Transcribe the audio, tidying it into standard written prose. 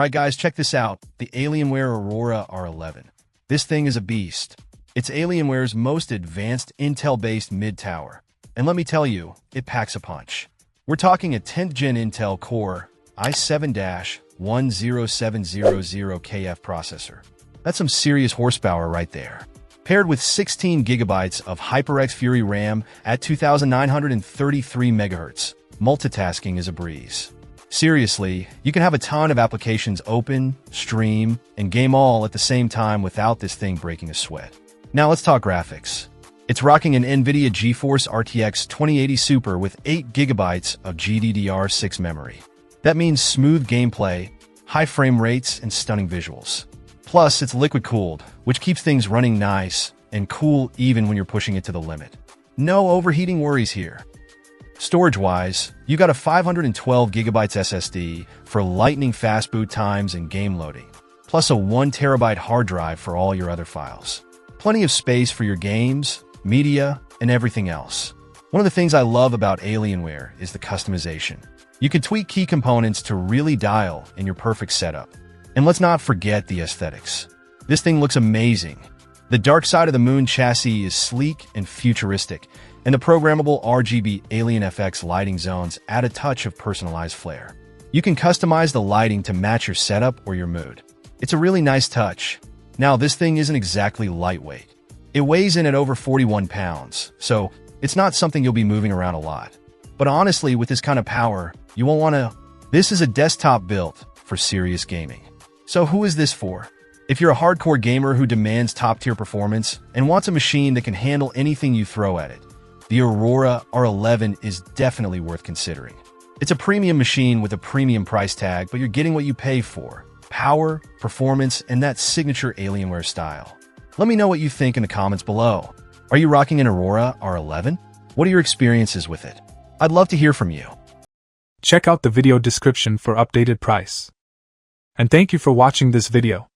Alright guys, check this out. The Alienware Aurora R11. This thing is a beast. It's Alienware's most advanced Intel-based mid-tower. And let me tell you, it packs a punch. We're talking a 10th Gen Intel Core i7-10700KF processor. That's some serious horsepower right there. Paired with 16 gigabytes of HyperX Fury RAM at 2933 MHz, multitasking is a breeze. Seriously, you can have a ton of applications open, stream, and game all at the same time without this thing breaking a sweat. Now let's talk graphics. It's rocking an NVIDIA GeForce RTX 2080 Super with 8 gigabytes of GDDR6 memory. That means smooth gameplay, high frame rates, and stunning visuals. Plus, it's liquid-cooled, which keeps things running nice and cool even when you're pushing it to the limit. No overheating worries here. Storage-wise, you got a 512 gigabytes SSD for lightning-fast boot times and game loading, plus a 1 terabyte hard drive for all your other files. Plenty of space for your games, media, and everything else. One of the things I love about Alienware is the customization. You can tweak key components to really dial in your perfect setup. And let's not forget the aesthetics. This thing looks amazing. The Dark Side of the Moon chassis is sleek and futuristic, and the programmable RGB Alien FX lighting zones add a touch of personalized flair. You can customize the lighting to match your setup or your mood. It's a really nice touch. Now, this thing isn't exactly lightweight. It weighs in at over 41 pounds, so it's not something you'll be moving around a lot. But honestly, with this kind of power, you won't want to... This is a desktop built for serious gaming. So who is this for? If you're a hardcore gamer who demands top-tier performance and wants a machine that can handle anything you throw at it, the Aurora R11 is definitely worth considering. It's a premium machine with a premium price tag, but you're getting what you pay for. Power, performance, and that signature Alienware style. Let me know what you think in the comments below. Are you rocking an Aurora R11? What are your experiences with it? I'd love to hear from you. Check out the video description for updated price. And thank you for watching this video.